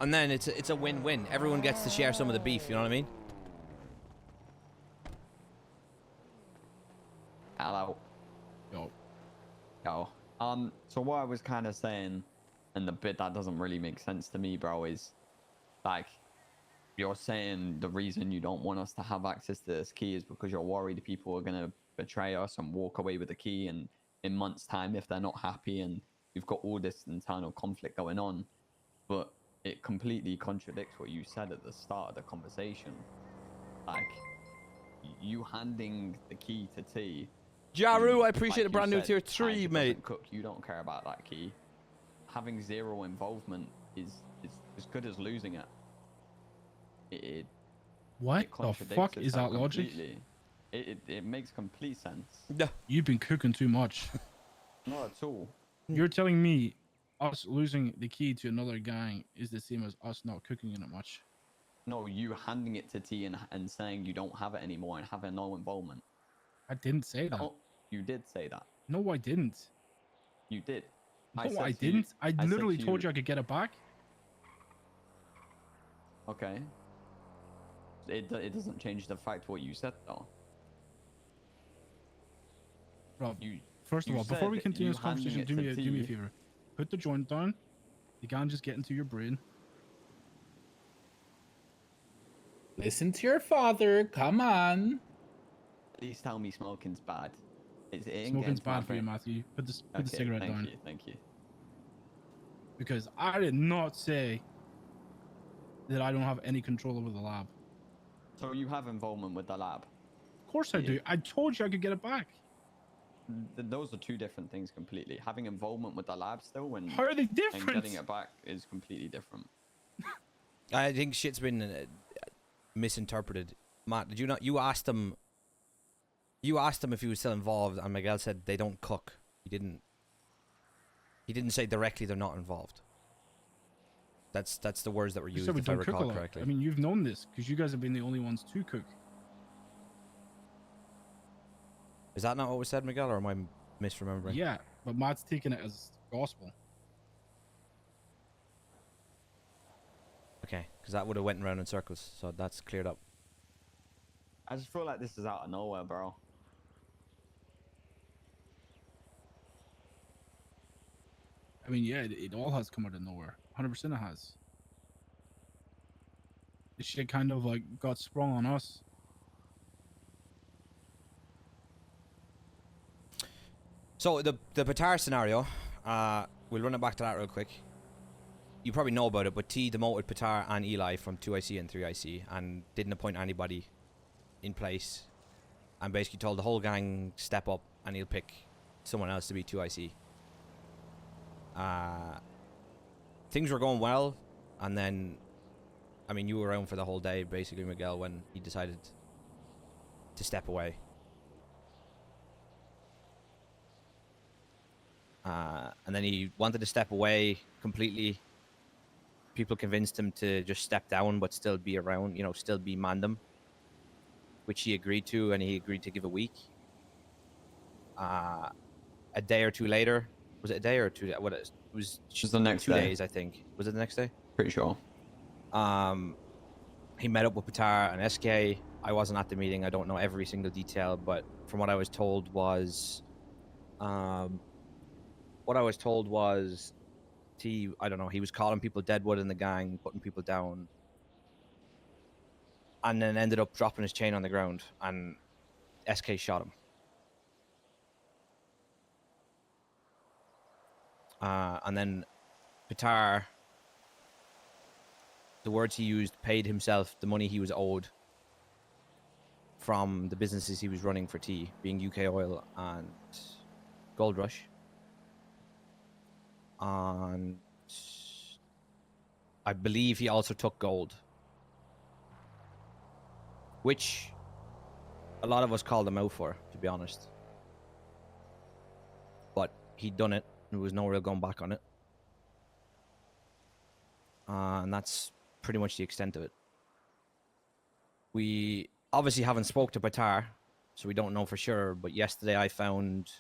And then it's a win-win. Everyone gets to share some of the beef, you know what I mean? Hello. Yo. Yo. So what I was kind of saying, and the bit that doesn't really make sense to me, bro, is like you're saying the reason you don't want us to have access to this key is because you're worried people are gonna betray us and walk away with the key, and in months' time, if they're not happy, and you've got all this internal conflict going on, but it completely contradicts what you said at the start of the conversation. Like you handing the key to T. Jaru, I appreciate like a brand new said, tier 3, it mate. doesn't cook. You don't care about that key. Having zero involvement is as good as losing it. What the fuck is that logic? It makes complete sense. Yeah. You've been cooking too much. Not at all. You're telling me us losing the key to another gang is the same as us not cooking in it much? No, you handing it to T and saying you don't have it anymore and having no involvement. I didn't say that. Oh, you did say that. No, I didn't. You did. No, I didn't. I literally told you I could get it back. Okay. It doesn't change the fact what you said though. Rob, first of all, before we continue this conversation, do me a favor. Put the joint down. You can't just get into your brain. Listen to your father. Come on. Please tell me smoking's bad. Smoking's bad for you, Matthew. Put the cigarette down. Thank you. Because I did not say that I don't have any control over the lab. So you have involvement with the lab? Of course I do. I told you I could get it back. Those are two different things completely. Having involvement with the lab still and how are they different? And getting it back is completely different. I think shit's been misinterpreted. Matt, did you not? You asked him if he was still involved, and Miguel said they don't cook. He didn't say directly they're not involved. That's the words that were used, if I recall correctly. I mean, you've known this because you guys have been the only ones to cook. Is that not what was said, Miguel, or am I misremembering? Yeah, but Matt's taking it as gospel. Okay, because that would have went around in circles, so that's cleared up. I just feel like this is out of nowhere, bro. I mean, yeah, it all has come out of nowhere. 100% it has. This shit kind of like got sprung on us. So the Patar scenario, we'll run it back to that real quick. You probably know about it, but T demoted Patar and Eli from 2IC and 3IC and didn't appoint anybody in place, and basically told the whole gang step up and he'll pick someone else to be 2IC. Things were going well, and then, I mean, you were around for the whole day, basically, Miguel, when he decided to step away. And then he wanted to step away completely. People convinced him to just step down, but still be around, you know, still be Mandem, which he agreed to, and he agreed to give a week. A day or two later, was it a day or 2 days? What it was just the next 2 day. days, I think. Was it the next day? Pretty sure. He met up with Patar and SK. I wasn't at the meeting. I don't know every single detail, but from what I was told was, I don't know, he was calling people deadwood in the gang, putting people down, and then ended up dropping his chain on the ground, and SK shot him. And then Patar, the words he used, paid himself the money he was owed from the businesses he was running for T, being UK Oil and Gold Rush. And I believe he also took gold, which a lot of us called him out for, to be honest. But he'd done it. There was no real going back on it. And that's pretty much the extent of it. We obviously haven't spoke to Patar, so we don't know for sure. But yesterday I found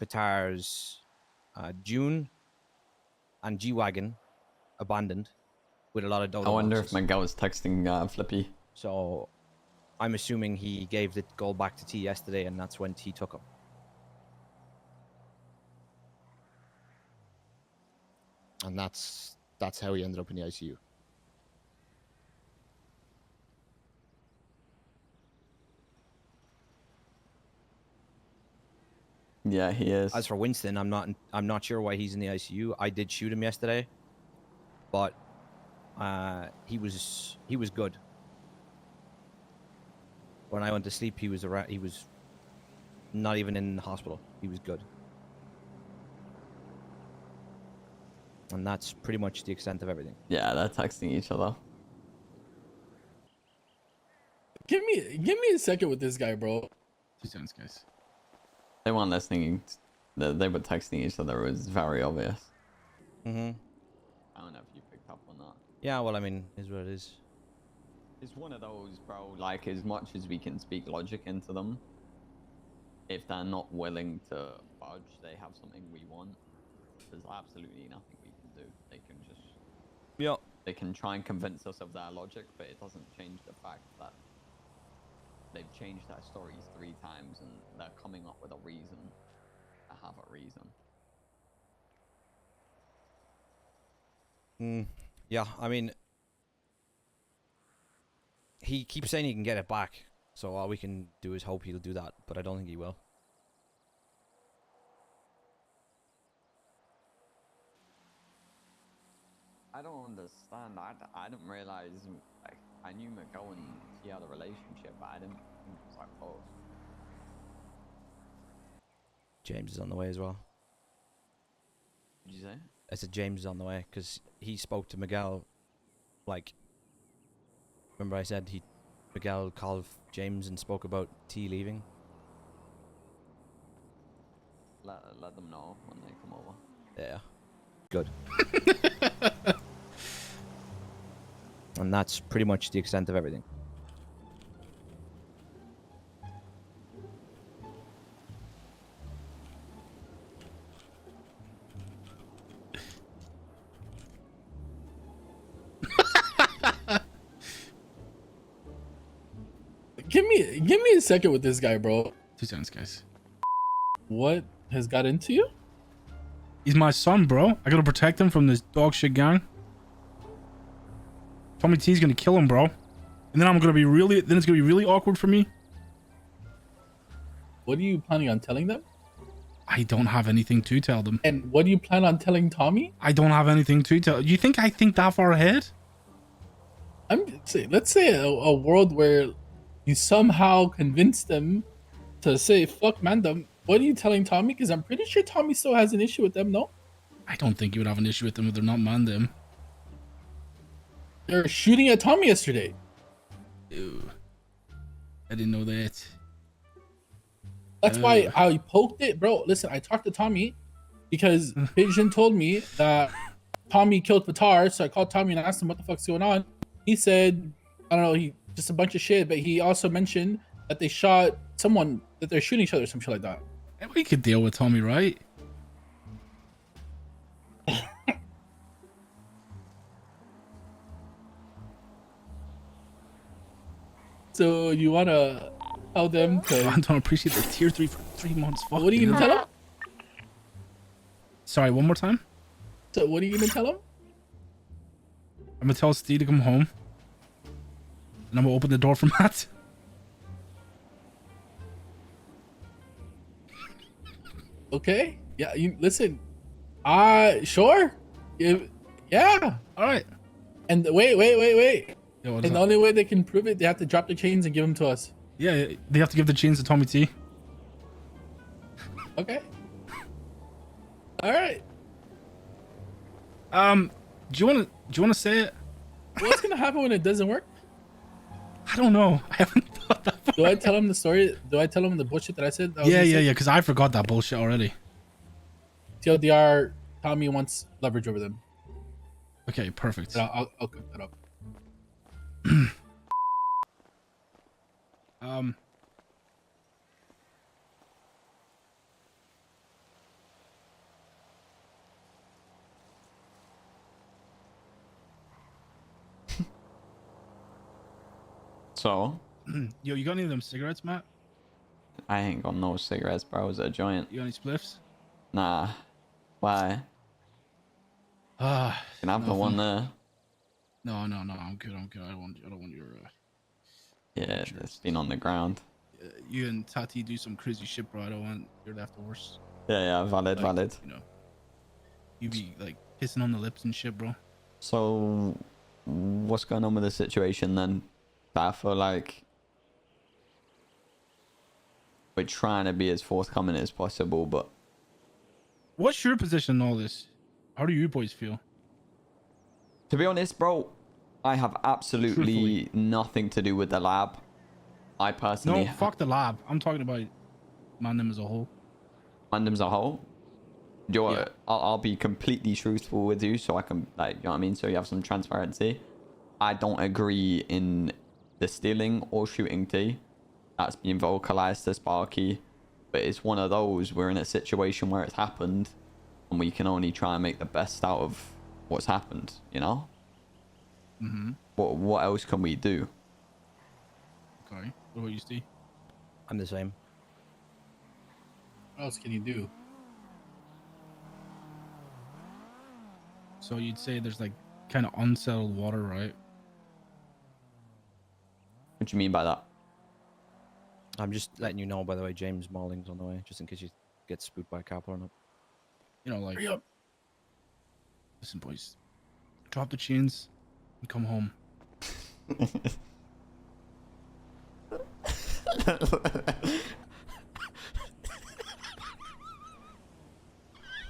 Patar's June and G-Wagon abandoned with a lot of dodo I wonder boxes. if Miguel was texting Flippy. So I'm assuming he gave the gold back to T yesterday, and that's when T took him. And that's how he ended up in the ICU. Yeah, he is. As for Winston, I'm not sure why he's in the ICU. I did shoot him yesterday, but he was good. When I went to sleep, he was not even in the hospital. He was good. And that's pretty much the extent of everything. Yeah, they're texting each other. Give me a second with this guy, bro. 2 seconds, guys. They weren't listening. They were texting each other. It was very obvious. Mm-hmm. I don't know if you picked up on that. Yeah, well, I mean, is what it is. It's one of those, bro. Like, as much as we can speak logic into them, if they're not willing to budge, they have something we want. There's absolutely nothing we can do. They can just... Yeah. They can try and convince us of their logic, but it doesn't change the fact that they've changed their stories 3 times and they're coming up with a reason to have a reason. Yeah, I mean, he keeps saying he can get it back, so all we can do is hope he'll do that, but I don't think he will. I don't understand. I didn't realize. Like, I knew Miguel and he had a relationship, but I didn't think it was like, oh. James is on the way as well. Did you say? I said James is on the way because he spoke to Miguel. Like, remember I said Miguel called James and spoke about T leaving. Let them know when they come over. Yeah, good. And that's pretty much the extent of everything. Give me a second with this guy, bro. 2 seconds, guys. What has got into you? He's my son, bro. I gotta protect him from this dog shit gang. Tommy T's gonna kill him, bro. And then it's gonna be really awkward for me. What are you planning on telling them? I don't have anything to tell them. And what do you plan on telling Tommy? I don't have anything to tell. You think I think that far ahead? Let's say a world where you somehow convince them to say fuck Mandem. What are you telling Tommy? Because I'm pretty sure Tommy still has an issue with them, no? I don't think you would have an issue with them if they're not Mandem. They're shooting at Tommy yesterday. Ew. I didn't know that. That's why I poked it, bro. Listen, I talked to Tommy because Pigeon told me that Tommy killed Patar, so I called Tommy and asked him what the fuck's going on. He said, I don't know, he just a bunch of shit, but he also mentioned that they shot someone, that they're shooting each other, some shit like that. We could deal with Tommy, right? So you wanna tell them to? I don't appreciate the tier 3 for 3 months. What are you gonna tell them? Sorry, one more time. So what are you gonna tell them? I'm gonna tell Steve to come home, and I'm gonna open the door for Matt. Okay. Yeah. You listen. Sure. Yeah. All right. And wait. Yeah, And the only way they can prove it, they have to drop the chains and give them to us. Yeah, they have to give the chains to Tommy T. Okay. All right. Do you wanna say it? What's gonna happen when it doesn't work? I don't know. I haven't thought that far. Do I tell him the story? Do I tell him the bullshit that I said? Yeah, because I forgot that bullshit already. TLDR, Tommy wants leverage over them. Okay, perfect. I'll cook that up. So? Yo, you got any of them cigarettes, Matt? I ain't got no cigarettes, bro. Is it a joint? You got any spliffs? Nah. Why? Ah, Can I have the one there? No, I'm good. I don't want your. Yeah, it's been on the ground. You and Tati do some crazy shit, bro. I don't want your leftovers. Yeah, valid, Like, valid. You know, you be like kissing on the lips and shit, bro. So, what's going on with the situation then? I feel like we're trying to be as forthcoming as possible, but What's your position in all this? How do you boys feel? to be honest, bro, I have absolutely Truthfully. nothing to do with the lab. I personally... No, fuck the lab. I'm talking about Mandem as a whole. Mandem as a whole. Yeah. I'll be completely truthful with you so I can, like, you know what I mean? So you have some transparency. I don't agree in the stealing or shooting T. That's been vocalized to Sparky. But it's one of those, we're in a situation where it's happened and we can only try and make the best out of what's happened, you know? Mm-hmm. What else can we do? Okay. What about you, Steve? I'm the same. What else can you do? So you'd say there's like kind of unsettled water, right? What do you mean by that? I'm just letting you know, by the way, James Malling's on the way, just in case you get spooked by a car pulling up. You know, like, Hurry up. listen, boys, drop the chains and come home.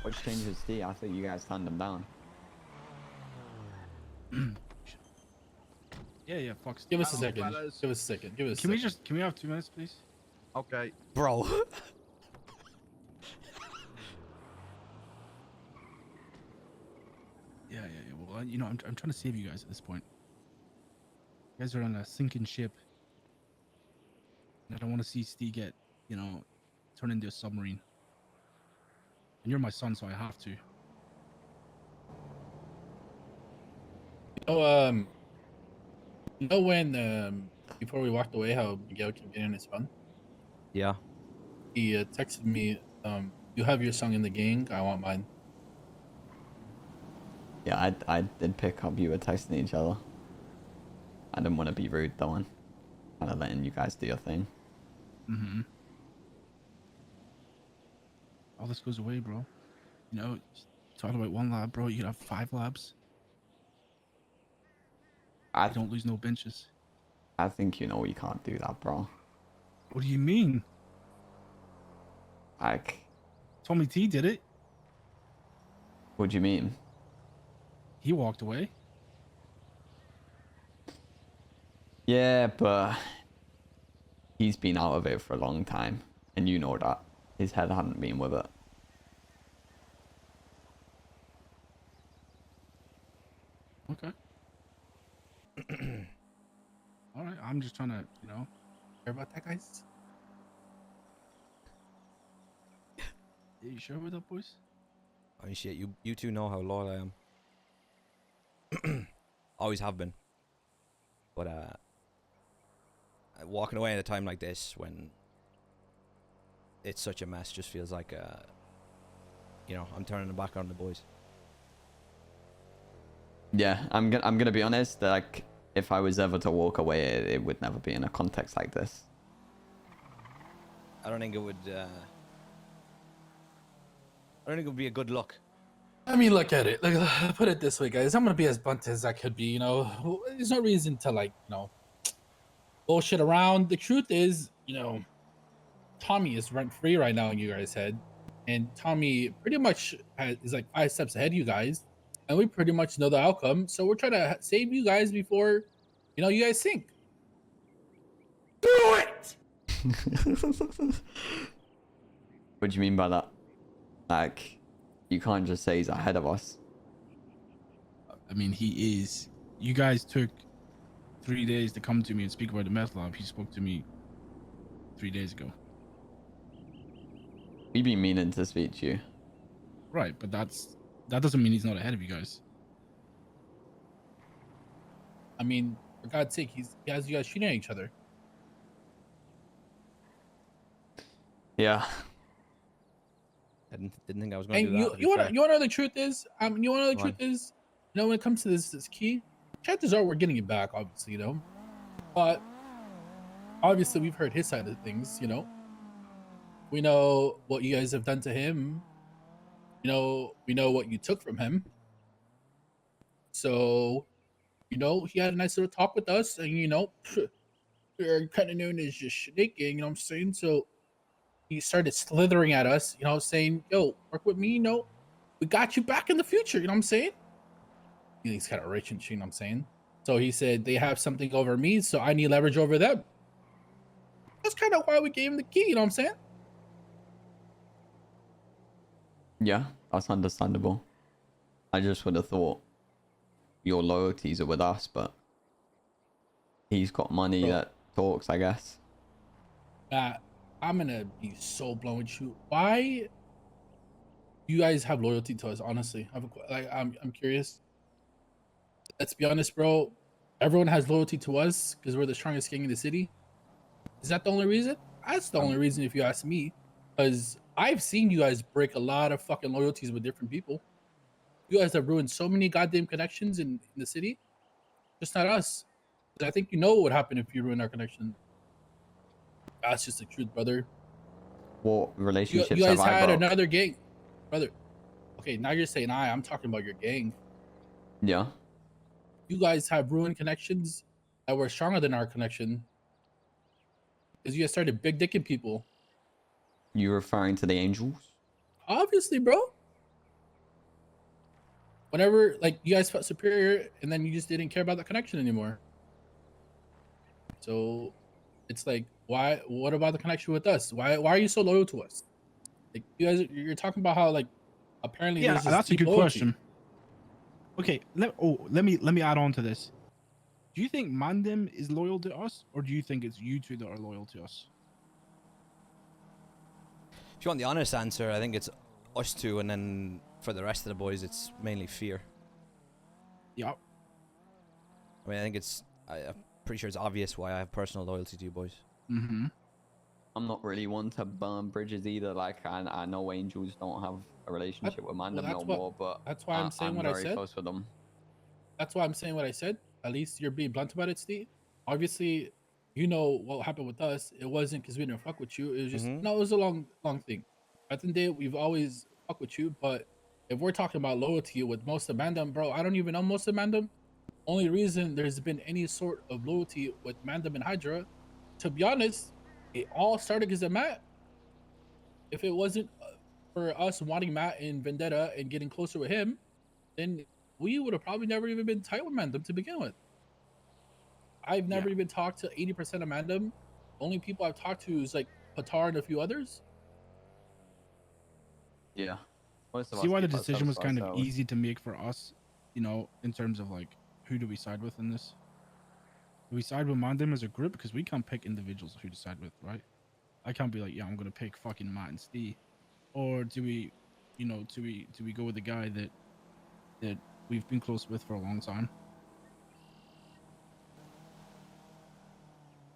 What changes T? I think you guys turned them down. Yeah, fuck. Give us a Hello, second. fellas. Give us a second. Give us a Can we second. can we have 2 minutes, please? Okay. Bro. Yeah. Well, you know, I'm trying to save you guys at this point. You guys are on a sinking ship. And I don't want to see Steve get, you know, turn into a submarine. And you're my son, so I have to. You know when before we walked away, how Miguel kept getting his fun? Yeah. He texted me, "You have your song in the gang. I want mine." Yeah, I did pick up you were texting each other. I didn't want to be rude though, and kind of letting you guys do your thing. Mm-hmm. All this goes away, bro. You know, talking about one lab, bro. You could have 5 labs. I You don't lose no benches. I think you know you can't do that, bro. What do you mean? Like, Tommy T did it. what do you mean? He walked away. Yeah, but he's been out of it for a long time, and you know that. His head hadn't been with it. Okay. All right. I'm just trying to, you know. Care about that, guys? You sure with that, boys? I mean, shit, you two know how loyal I am. Always have been. But, walking away at a time like this, when it's such a mess, just feels like, you know, I'm turning the back on the boys. Yeah, I'm gonna be honest. Like, if I was ever to walk away, it would never be in a context like this. I don't think it would, I don't think it would be a good look. I mean, look at it. Like, put it this way, guys. I'm gonna be as blunt as I could be. You know, there's no reason to like, you know, bullshit around. The truth is, you know, Tommy is rent free right now in you guys' head, and Tommy pretty much is like 5 steps ahead of you guys, and we pretty much know the outcome. So we're trying to save you guys before, you know, you guys sink. Do it. What do you mean by that? Like, you can't just say he's ahead of us. I mean, he is. You guys took 3 days to come to me and speak about the meth lab. He spoke to me 3 days ago. We've been meaning to speak to you. Right, but that doesn't mean he's not ahead of you guys. I mean, For God's sake, he has you guys shooting at each other. Yeah. I didn't think I was going to And do that. To be fair. you wanna know the truth is, you wanna know the Go on. truth is, you know, when it comes to this key, chances are we're getting it back, obviously, you know. But obviously we've heard his side of things, you know. We know what you guys have done to him. You know, we know what you took from him. So, you know, he had a nice little talk with us, and you know, we're kind of known as just shaking, you know what I'm saying? So he started slithering at us, you know, saying, yo, work with me, you know, we got you back in the future, you know what I'm saying? He's kind of rich and shit, you know what I'm saying? So he said they have something over me, so I need leverage over them. That's kind of why we gave him the key, you know what I'm saying? Yeah, that's understandable. I just would have thought your loyalties are with us, but he's got money Bro. that talks, I guess. I'm gonna be so blown with you. Why you guys have loyalty to us? Honestly, I'm curious. Let's be honest, bro. Everyone has loyalty to us because we're the strongest gang in the city. Is that the only reason? That's the only reason, if you ask me. Because I've seen you guys break a lot of fucking loyalties with different people. You guys have ruined so many goddamn connections in the city. Just not us. 'Cause I think you know what would happen if you ruin our connection. That's just the truth, brother. What You relationships guys have I had broke? another gang, brother. Okay, now you're saying I'm talking about your gang. Yeah. You guys have ruined connections that were stronger than our connection because you guys started big dicking people. You referring to the angels? Obviously, bro. Whenever like you guys felt superior, and then you just didn't care about the connection anymore. So it's like, why? What about the connection with us? Why are you so loyal to us? Like you guys, you're talking about how like apparently Yeah, there's this that's a deep good loyalty. question. Okay, let me add on to this. Do you think Mandem is loyal to us, or do you think it's you two that are loyal to us? If you want the honest answer, I think it's us two, and then for the rest of the boys, it's mainly fear. Yeah. I mean, I think I'm pretty sure it's obvious why I have personal loyalty to you boys. Mm-hmm. I'm not really one to burn bridges either. Like, I know angels don't have a relationship with Mandem no more, but That's why I'm saying I'm what I very said. close with them. That's why I'm saying what I said. At least you're being blunt about it, Steve. Obviously, you know what happened with us. It wasn't because we didn't fuck with you. It was just no. It was a long thing. At the end of the day, we've always fucked with you. But if we're talking about loyalty with most of Mandem, bro, I don't even know most of Mandem. Only reason there's been any sort of loyalty with Mandem and Hydra, to be honest, it all started because of Matt. If it wasn't for us wanting Matt in Vendetta and getting closer with him, then we would have probably never even been tight with Mandem to begin with. I've never even talked to 80% of Mandem. Only people I've talked to is like Patar and a few others. Yeah. Most of See us why the keep decision was ourselves to kind of ourselves. easy to make for us, you know, in terms of like who do we side with in this? Do we side with Mandem as a group because we can't pick individuals who to side with, right? I can't be like, yeah, I'm gonna pick fucking Matt and Steve, or do we, you know, do we go with the guy that we've been close with for a long time?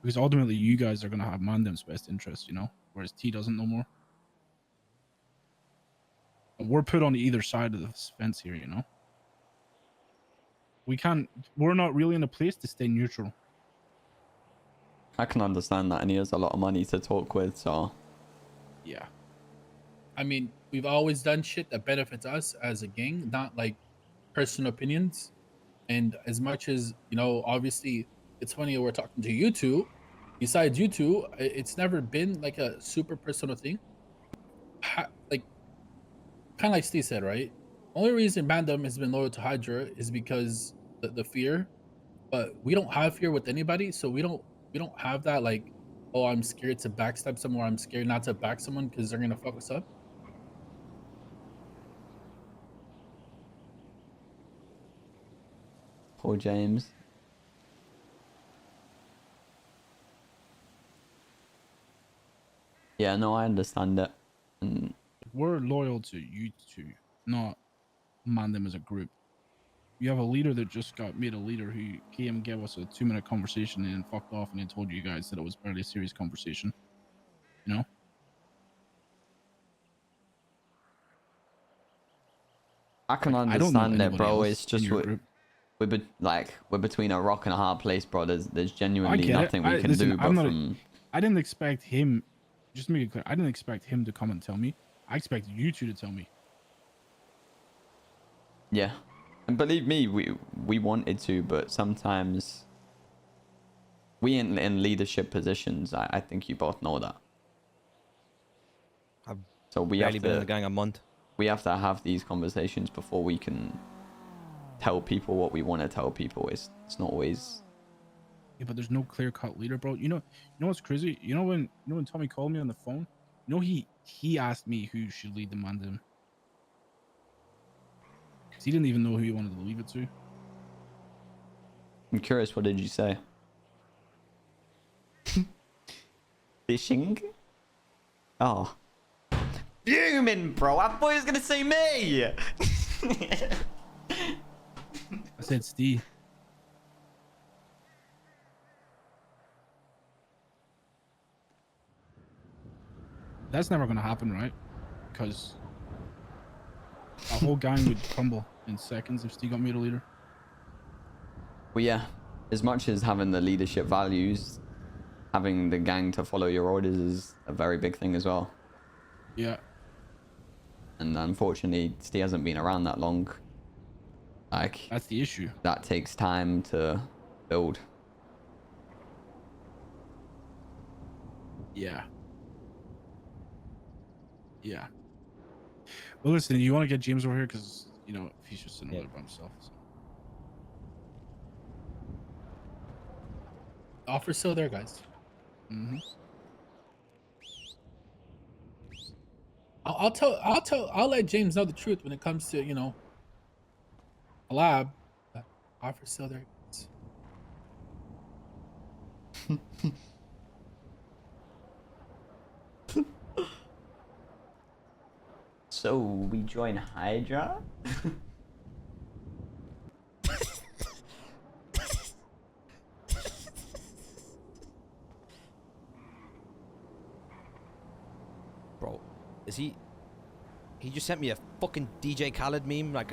Because ultimately, you guys are gonna have Mandem's best interest, you know, whereas T doesn't no more. And we're put on either side of the fence here, you know. We're not really in a place to stay neutral. I can understand that, and he has a lot of money to talk with, so Yeah. I mean, we've always done shit that benefits us as a gang, not like personal opinions. And as much as, you know, obviously it's funny we're talking to you two. Besides you two, it's never been like a super personal thing. Like, kind of like Steve said, right? Only reason Mandem has been loyal to Hydra is because the fear, but we don't have fear with anybody, so we don't have that like, oh, I'm scared to backstab someone, or I'm scared not to back someone because they're gonna fuck us up. poor James. Yeah, no, I understand it. And We're loyal to you two, not Mandem as a group. you have a leader that just got made a leader who came, gave us a 2-minute conversation and then fucked off and then told you guys that it was barely a serious conversation. You know? I can Like, I don't know understand it, anybody bro. else It's in just your group. we're between a rock and a hard place, bro. There's genuinely get it. nothing we can Listen, do. But I'm not from I didn't expect him. Just to make it clear, I didn't expect him to come and tell me. I expected you two to tell me. yeah, and believe me, we wanted to, but sometimes we ain't in leadership positions. I think you both know that. I've So we barely have been in the to gang a month. have these conversations before we can tell people what we want to tell people. It's not always. Yeah, but there's no clear-cut leader, bro. You know what's crazy? You know when Tommy called me on the phone? You know he asked me who should lead the Mandem. He didn't even know who he wanted to leave it to. I'm curious. What did you say? Fishing? Oh. Fuming, bro. I thought he was gonna say me. I said Steve. That's never gonna happen, right? Because a whole gang would crumble in seconds if Steve got made a leader. Well, yeah. As much as having the leadership values, having the gang to follow your orders is a very big thing as well. Yeah. And unfortunately, Steve hasn't been around that long. Like, That's the issue. that takes time to build. Yeah. Yeah. Well, listen, you want to get James over here because, he's just sitting over there by himself. So. Offer's still there, guys. Mm-hmm. I'll let James know the truth when it comes to, a lab. But offer's still there, guys. So, we join Hydra? Bro, is he just sent me a fucking DJ Khaled meme, like